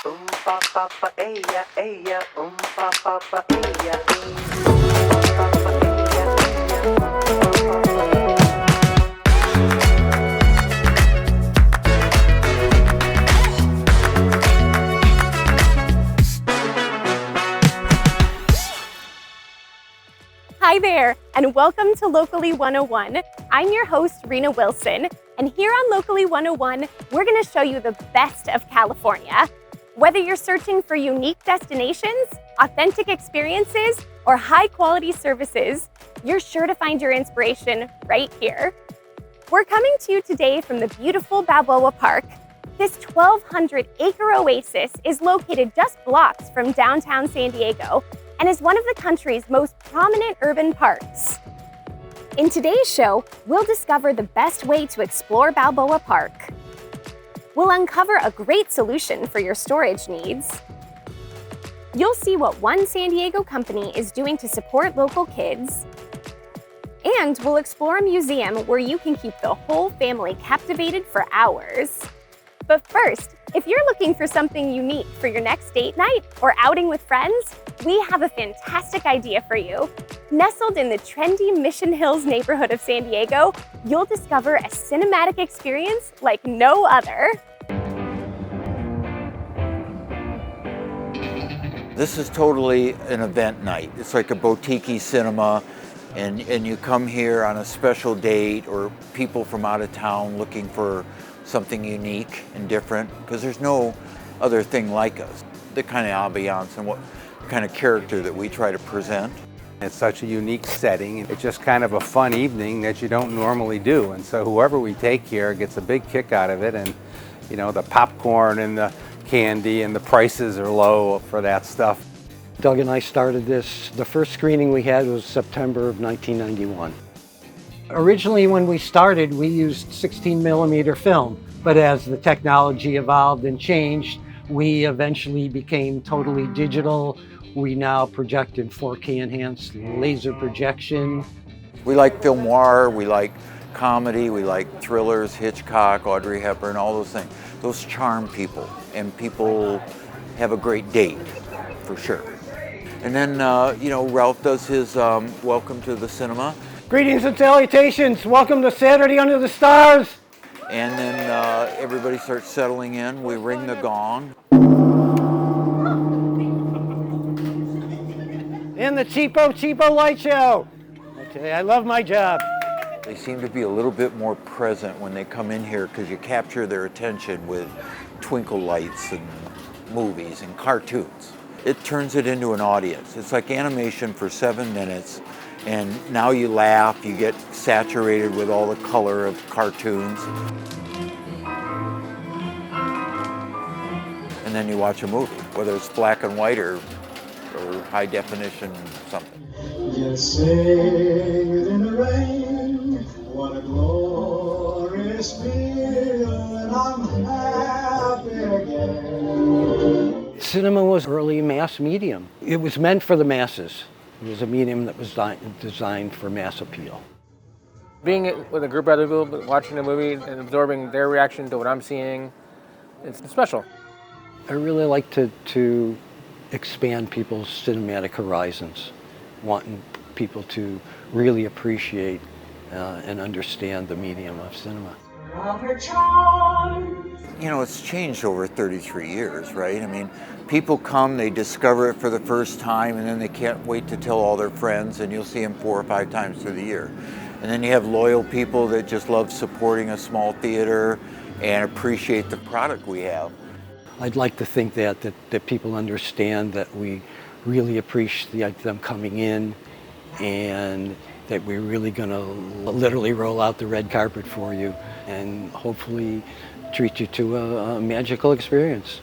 pa pa pa ella, ella, pa pa pa ella, pa pa Hi there, and welcome to Locally 101. I'm your host, Rena Wilson, and here on Locally 101, we're going to show you the best of California. Whether you're searching for unique destinations, authentic experiences, or high-quality services, you're sure to find your inspiration right here. We're coming to you today from the beautiful Balboa Park. This 1,200-acre oasis is located just blocks from downtown San Diego and is one of the country's most prominent urban parks. In today's show, we'll discover the best way to explore Balboa Park. We'll uncover a great solution for your storage needs. You'll see what one San Diego company is doing to support local kids. And we'll explore a museum where you can keep the whole family captivated for hours. But first, if you're looking for something unique for your next date night or outing with friends, we have a fantastic idea for you. Nestled in the trendy Mission Hills neighborhood of San Diego, you'll discover a cinematic experience like no other. This is totally an event night. It's like a boutique cinema, and you come here on a special date or people from out of town looking for something unique and different, because there's no other thing like us. The kind of ambiance and what kind of character that we try to present. It's such a unique setting. It's just kind of a fun evening that you don't normally do. And so whoever we take here gets a big kick out of it. And, you know, the popcorn and the candy and the prices are low for that stuff. Doug and I started this. The first screening we had was September of 1991. Originally, when we started, we used 16 millimeter film. But as the technology evolved and changed, we eventually became totally digital. We now project in 4K enhanced laser projection. We like film noir, we like comedy, we like thrillers, Hitchcock, Audrey Hepburn, all those things. Those charm people, and people have a great date, for sure. And then, Ralph does his welcome to the cinema. Greetings and salutations. Welcome to Saturday Under the Stars. And then everybody starts settling in. We ring the gong. In the Cheapo Light Show. Okay, I love my job. They seem to be a little bit more present when they come in here because you capture their attention with twinkle lights and movies and cartoons. It turns it into an audience. It's like animation for 7 minutes, and now you laugh, you get saturated with all the color of cartoons. And then you watch a movie, whether it's black and white or high definition something. Just sing in the rain, what a glorious feeling, I'm happy again. Cinema was early mass medium. It was meant for the masses. It was a medium that was designed for mass appeal. Being with a group of other people, watching a movie and absorbing their reaction to what I'm seeing, it's special. I really like to expand people's cinematic horizons, wanting people to really appreciate and understand the medium of cinema. You know, it's changed over 33 years, right? I mean, people come, they discover it for the first time, and then they can't wait to tell all their friends, and you'll see them 4 or 5 times through the year. And then you have loyal people that just love supporting a small theater and appreciate the product we have. I'd like to think that people understand that we really appreciate them coming in, and that we're really going to literally roll out the red carpet for you and hopefully treat you to a magical experience.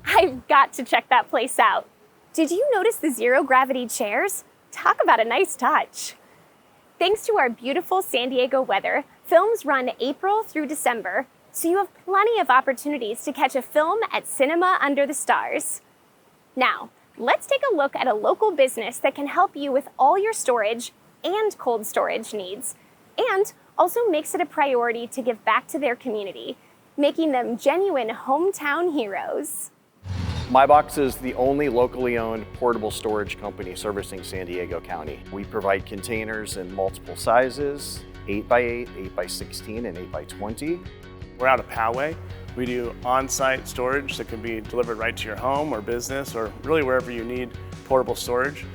I've got to check that place out. Did you notice the zero-gravity chairs? Talk about a nice touch. Thanks to our beautiful San Diego weather, films run April through December, so you have plenty of opportunities to catch a film at Cinema Under the Stars. Now, let's take a look at a local business that can help you with all your storage and cold storage needs, and also makes it a priority to give back to their community. making them genuine hometown heroes. MyBox is the only locally owned portable storage company servicing San Diego County. We provide containers in multiple sizes, 8x8, 8x16, and 8x20. We're out of Poway. We do on-site storage that can be delivered right to your home or business or really wherever you need portable storage.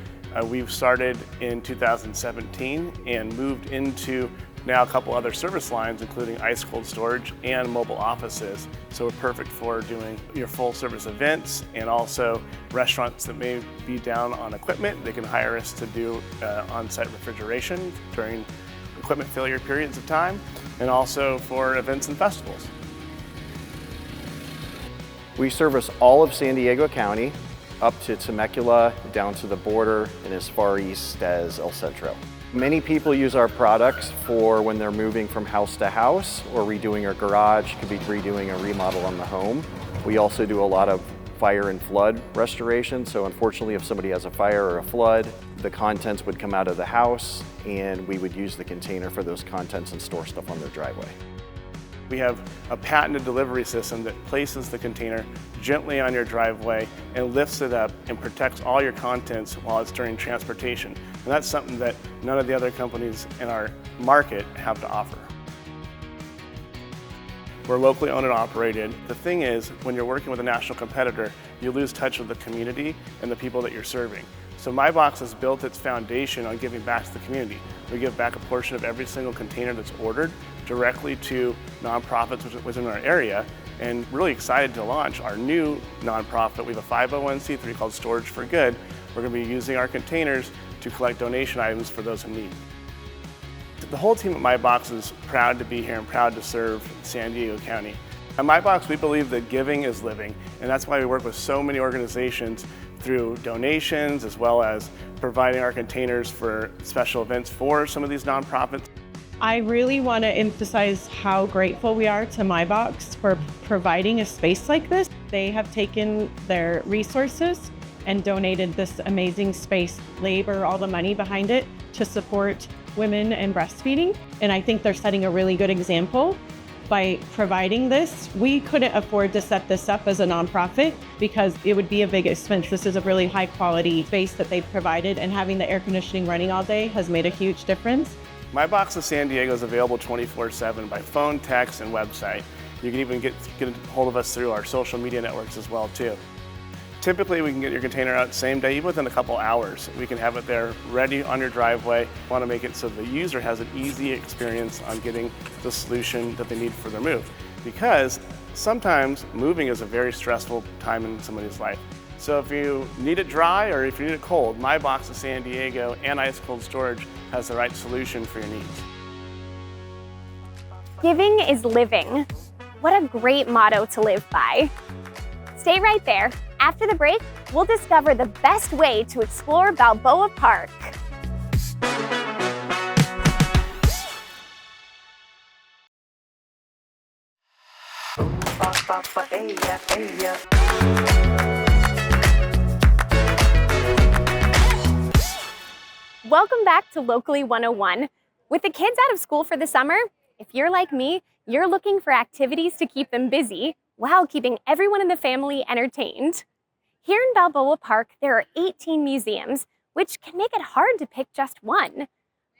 We've started in 2017 and moved into now a couple other service lines, including ice cold storage and mobile offices. So we're perfect for doing your full service events, and also restaurants that may be down on equipment. They can hire us to do on-site refrigeration during equipment failure periods of time, and also for events and festivals. We service all of San Diego County, up to Temecula, down to the border, and as far east as El Centro. Many people use our products for when they're moving from house to house or redoing a garage, could be redoing a remodel on the home. We also do a lot of fire and flood restoration. So unfortunately, if somebody has a fire or a flood, the contents would come out of the house and we would use the container for those contents and store stuff on their driveway. We have a patented delivery system that places the container gently on your driveway and lifts it up and protects all your contents while it's during transportation. And that's something that none of the other companies in our market have to offer. We're locally owned and operated. The thing is, when you're working with a national competitor, you lose touch with the community and the people that you're serving. So MyBox has built its foundation on giving back to the community. We give back a portion of every single container that's ordered directly to nonprofits within our area, and really excited to launch our new nonprofit. We have a 501c3 called Storage for Good. We're going to be using our containers to collect donation items for those in need. The whole team at MyBox is proud to be here and proud to serve San Diego County. At MyBox, we believe that giving is living, and that's why we work with so many organizations through donations, as well as providing our containers for special events for some of these nonprofits. I really want to emphasize how grateful we are to MyBox for providing a space like this. They have taken their resources and donated this amazing space, labor, all the money behind it to support women and breastfeeding. And I think they're setting a really good example by providing this. We couldn't afford to set this up as a nonprofit because it would be a big expense. This is a really high quality space that they've provided, and having the air conditioning running all day has made a huge difference. MyBox of San Diego is available 24/7 by phone, text, and website. You can even get a hold of us through our social media networks as well too. Typically, we can get your container out same day, even within a couple hours. We can have it there ready on your driveway. We want to make it so the user has an easy experience on getting the solution that they need for their move. Because sometimes moving is a very stressful time in somebody's life. So if you need it dry or if you need it cold, MyBox of San Diego and Ice Cold Storage has the right solution for your needs. Giving is living. What a great motto to live by. Stay right there. After the break, we'll discover the best way to explore Balboa Park. Welcome back to Locally 101. With the kids out of school for the summer, if you're like me, you're looking for activities to keep them busy while keeping everyone in the family entertained. Here in Balboa Park, there are 18 museums, which can make it hard to pick just one.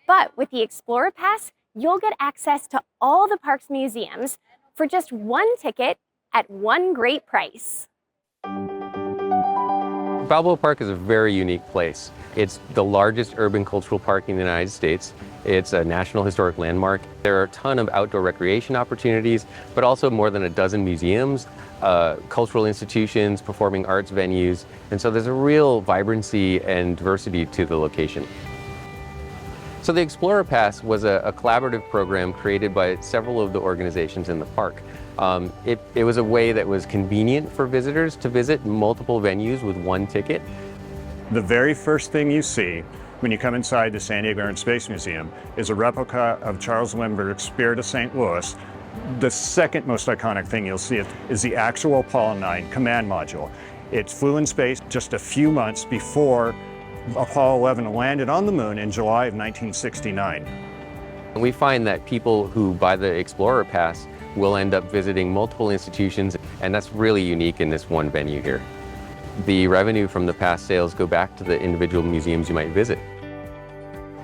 But with the Explorer Pass, you'll get access to all the park's museums for just one ticket at one great price. Balboa Park is a very unique place. It's the largest urban cultural park in the United States. It's a National Historic Landmark. There are a ton of outdoor recreation opportunities, but also more than a dozen museums, cultural institutions, performing arts venues. And so there's a real vibrancy and diversity to the location. So the Explorer Pass was a collaborative program created by several of the organizations in the park. It was a way that was convenient for visitors to visit multiple venues with one ticket. The very first thing you see when you come inside the San Diego Air and Space Museum is a replica of Charles Lindbergh's Spirit of St. Louis. The second most iconic thing you'll see is the actual Apollo 9 command module. It flew in space just a few months before Apollo 11 landed on the moon in July of 1969. And we find that people who buy the Explorer Pass we'll end up visiting multiple institutions, and that's really unique in this one venue here. The revenue from the pass sales go back to the individual museums you might visit.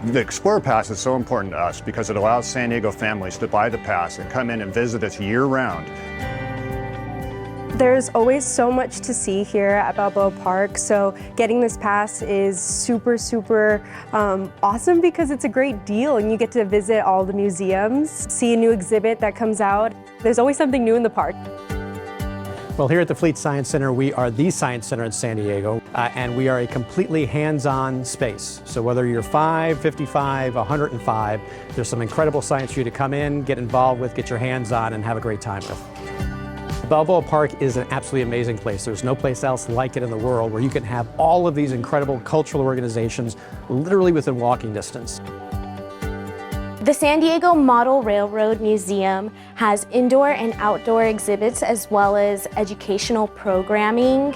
The Explorer Pass is so important to us because it allows San Diego families to buy the pass and come in and visit us year-round. There's always so much to see here at Balboa Park, so getting this pass is super awesome because it's a great deal and you get to visit all the museums, see a new exhibit that comes out. There's always something new in the park. Well, here at the Fleet Science Center, we are the science center in San Diego, and we are a completely hands-on space. So whether you're 5, 55, 105, there's some incredible science for you to come in, get involved with, get your hands on, and have a great time with. Balboa Park is an absolutely amazing place. There's no place else like it in the world where you can have all of these incredible cultural organizations literally within walking distance. The San Diego Model Railroad Museum has indoor and outdoor exhibits as well as educational programming.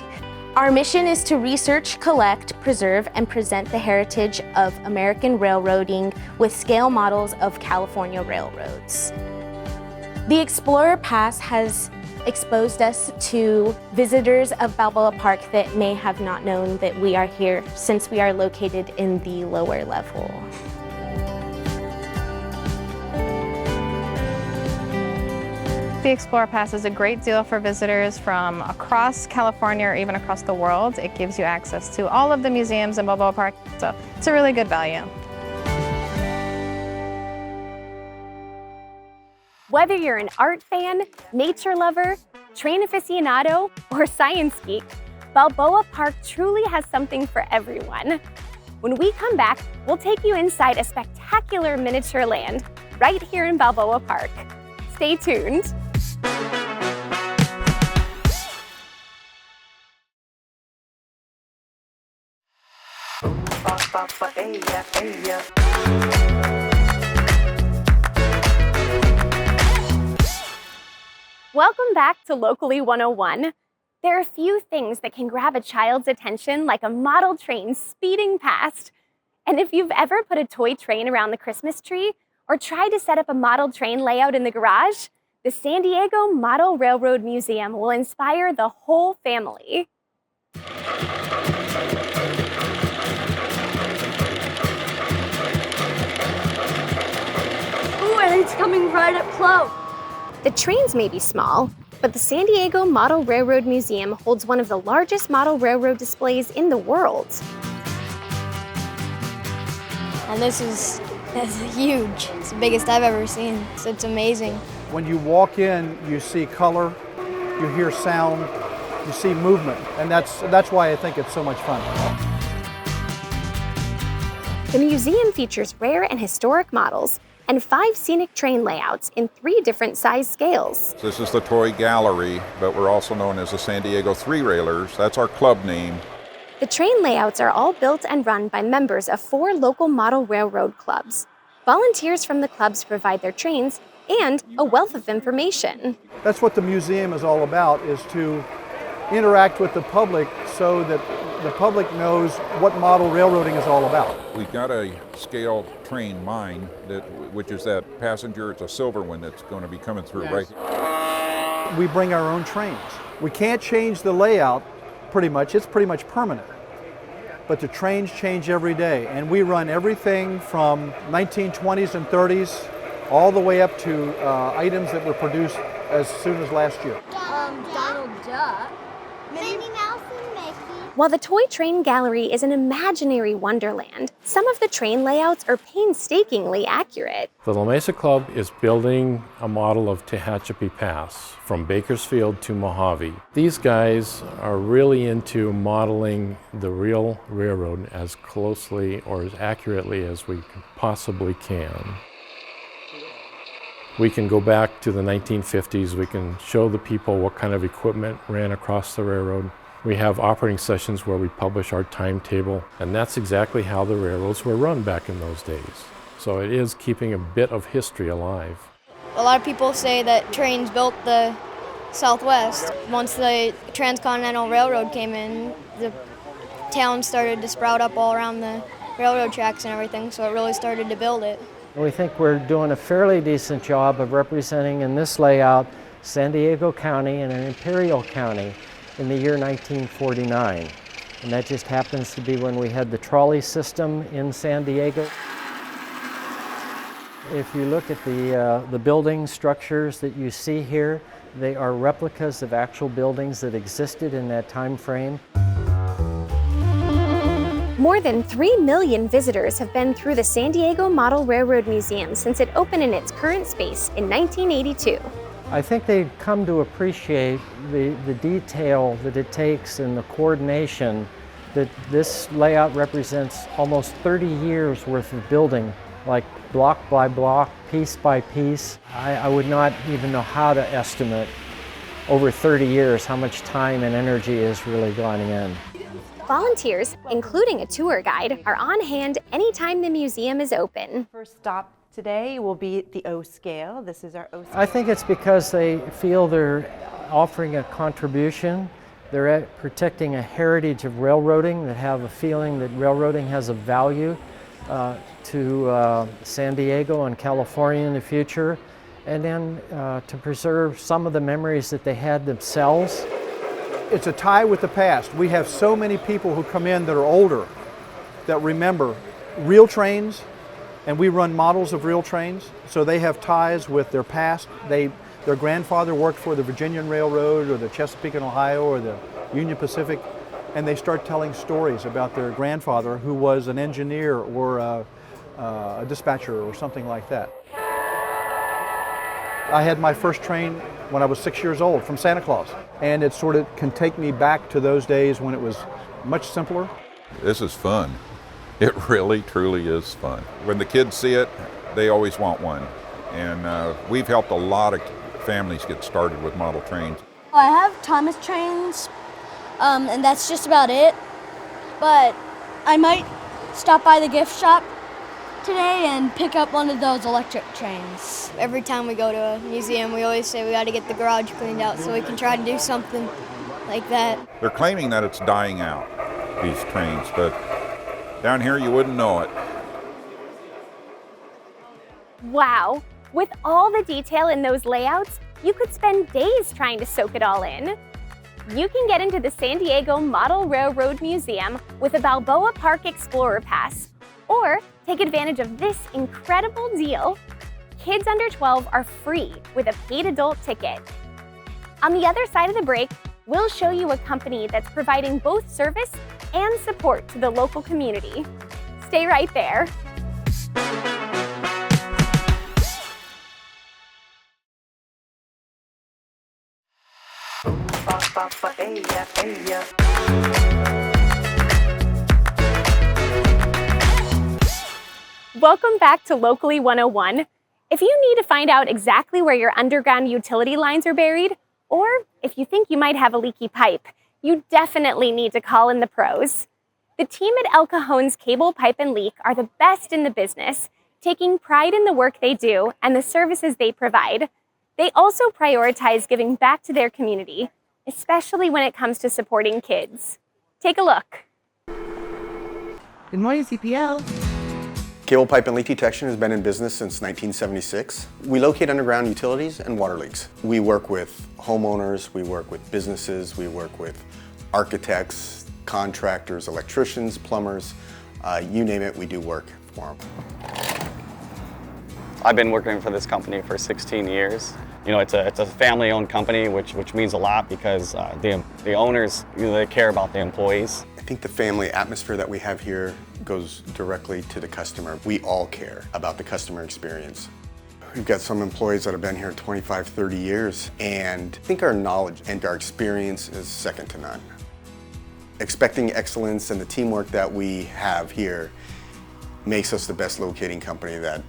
Our mission is to research, collect, preserve, and present the heritage of American railroading with scale models of California railroads. The Explorer Pass has exposed us to visitors of Balboa Park that may have not known that we are here since we are located in the lower level. The Explorer Pass is a great deal for visitors from across California or even across the world. It gives you access to all of the museums in Balboa Park, so it's a really good value. Whether you're an art fan, nature lover, train aficionado, or science geek, Balboa Park truly has something for everyone. When we come back, we'll take you inside a spectacular miniature land right here in Balboa Park. Stay tuned. Welcome back to Locally 101. There are few things that can grab a child's attention like a model train speeding past. And if you've ever put a toy train around the Christmas tree or tried to set up a model train layout in the garage, the San Diego Model Railroad Museum will inspire the whole family. Ooh, and it's coming right up close. The trains may be small, but the San Diego Model Railroad Museum holds one of the largest model railroad displays in the world. And this is huge. It's the biggest I've ever seen. So it's amazing. When you walk in, you see color, you hear sound, you see movement, and that's why I think it's so much fun. The museum features rare and historic models and 5 scenic train layouts in 3 different size scales. This is the Toy Gallery, but we're also known as the San Diego Three Railers. That's our club name. The train layouts are all built and run by members of 4 local model railroad clubs. Volunteers from the clubs provide their trains and a wealth of information. That's what the museum is all about, is to interact with the public so that the public knows what model railroading is all about. We've got a scale train mine, which is that passenger, it's a silver one that's going to be coming through right here. We bring our own trains. We can't change the layout pretty much, it's pretty much permanent. But the trains change every day, and we run everything from 1920s and 30s all the way up to items that were produced as soon as last year. Donald Duck. Minnie Mouse and Mickey. While the Toy Train Gallery is an imaginary wonderland, some of the train layouts are painstakingly accurate. The La Mesa Club is building a model of Tehachapi Pass from Bakersfield to Mojave. These guys are really into modeling the real railroad as closely or as accurately as we possibly can. We can go back to the 1950s. We can show the people what kind of equipment ran across the railroad. We have operating sessions where we publish our timetable, and that's exactly how the railroads were run back in those days. So it is keeping a bit of history alive. A lot of people say that trains built the Southwest. Once the Transcontinental Railroad came in, the town started to sprout up all around the railroad tracks and everything, so it really started to build it. We think we're doing a fairly decent job of representing in this layout San Diego County and an Imperial County in the year 1949. And that just happens to be when we had the trolley system in San Diego. If you look at the building structures that you see here, they are replicas of actual buildings that existed in that time frame. More than 3 million visitors have been through the San Diego Model Railroad Museum since it opened in its current space in 1982. I think they've come to appreciate the detail that it takes and the coordination that this layout represents almost 30 years worth of building, like block by block, piece by piece. I would not even know how to estimate over 30 years how much time and energy is really gone in. Volunteers, including a tour guide, are on hand anytime the museum is open. First stop today will be at the O scale. This is our O scale. I think it's because they feel they're offering a contribution. They're protecting a heritage of railroading, that have a feeling that railroading has a value to San Diego and California in the future, and then to preserve some of the memories that they had themselves. It's a tie with the past. We have so many people who come in that are older that remember real trains, and we run models of real trains, so they have ties with their past. Their grandfather worked for the Virginian Railroad or the Chesapeake and Ohio or the Union Pacific, and they start telling stories about their grandfather who was an engineer or a dispatcher or something like that. I had my first train when I was 6 years old from Santa Claus, and it sort of can take me back to those days when it was much simpler. This is fun. It really, truly is fun. When the kids see it, they always want one. And we've helped a lot of families get started with model trains. I have Thomas trains, and that's just about it. But I might stop by the gift shop today and pick up one of those electric trains. Every time we go to a museum, we always say we got to get the garage cleaned out so we can try to do something like that. They're claiming that it's dying out, these trains, but down here you wouldn't know it. Wow, with all the detail in those layouts, you could spend days trying to soak it all in. You can get into the San Diego Model Railroad Museum with a Balboa Park Explorer Pass, or take advantage of this incredible deal. Kids under 12 are free with a paid adult ticket. On the other side of the break, we'll show you a company that's providing both service and support to the local community. Stay right there. Welcome back to Locally 101. If you need to find out exactly where your underground utility lines are buried, or if you think you might have a leaky pipe, you definitely need to call in the pros. The team at El Cajon's Cable, Pipe, and Leak are the best in the business, taking pride in the work they do and the services they provide. They also prioritize giving back to their community, especially when it comes to supporting kids. Take a look. Good morning, CPL. Cable, pipe, and leak detection has been in business since 1976. We locate underground utilities and water leaks. We work with homeowners, we work with businesses, we work with architects, contractors, electricians, plumbers, you name it, we do work for them. I've been working for this company for 16 years. You know, it's a family-owned company, which means a lot because the owners, they care about the employees. I think the family atmosphere that we have here goes directly to the customer. We all care about the customer experience. We've got some employees that have been here 25, 30 years, and I think our knowledge and our experience is second to none. Expecting excellence and the teamwork that we have here makes us the best locating company that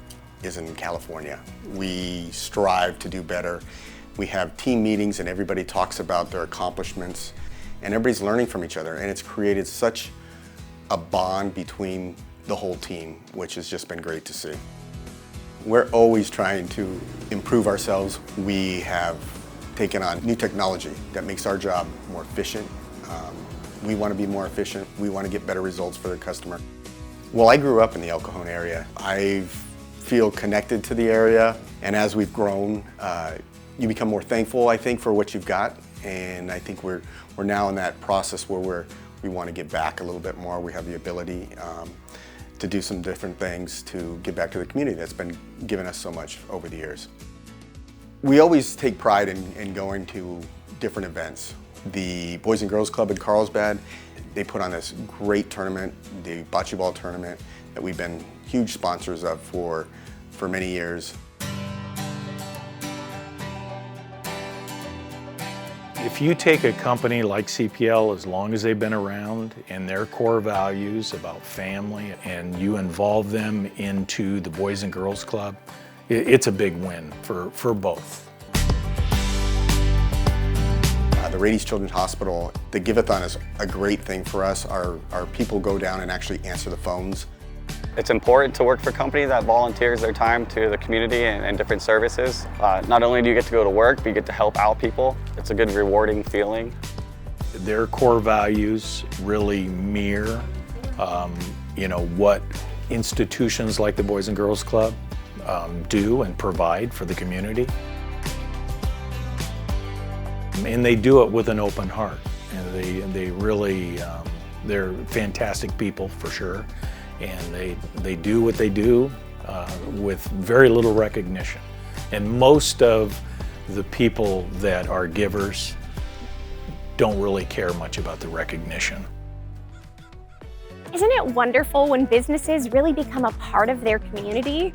is in California. We strive to do better. We have team meetings and everybody talks about their accomplishments and everybody's learning from each other, and it's created such a bond between the whole team, which has just been great to see. We're always trying to improve ourselves. We have taken on new technology that makes our job more efficient. We want to be more efficient. We want to get better results for the customer. Well, I grew up in the El Cajon area. I feel connected to the area. And as we've grown, you become more thankful, I think, for what you've got. And I think we're now in that process where we want to give back a little bit more. We have the ability to do some different things to give back to the community that's been giving us so much over the years. We always take pride in going to different events. The Boys and Girls Club in Carlsbad, they put on this great tournament, the bocce ball tournament, that we've been huge sponsors of for many years. If you take a company like CPL, as long as they've been around, and their core values about family, and you involve them into the Boys and Girls Club, it's a big win for both. The Rady Children's Hospital, the Give-a-thon is a great thing for us. Our people go down and actually answer the phones. It's important to work for a company that volunteers their time to the community and different services. Not only do you get to go to work, but you get to help out people. It's a good, rewarding feeling. Their core values really mirror, what institutions like the Boys and Girls Club do and provide for the community. And they do it with an open heart. And they really, they're fantastic people for sure. And they do what they do with very little recognition. And most of the people that are givers don't really care much about the recognition. Isn't it wonderful when businesses really become a part of their community?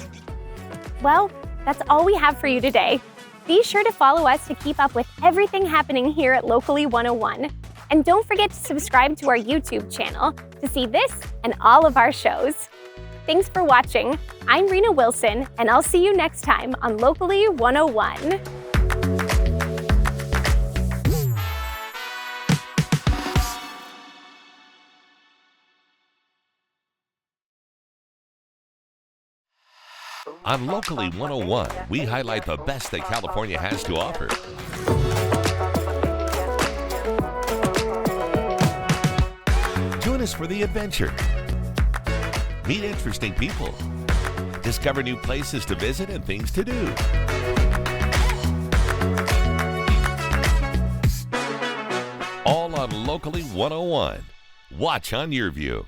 Well, that's all we have for you today. Be sure to follow us to keep up with everything happening here at Locally 101. And don't forget to subscribe to our YouTube channel to see this and all of our shows. Thanks for watching. I'm Rena Wilson, and I'll see you next time on Locally 101. On Locally 101, we highlight the best that California has to offer. Join us for the adventure. Meet interesting people. Discover new places to visit and things to do. All on Locally 101. Watch on your view.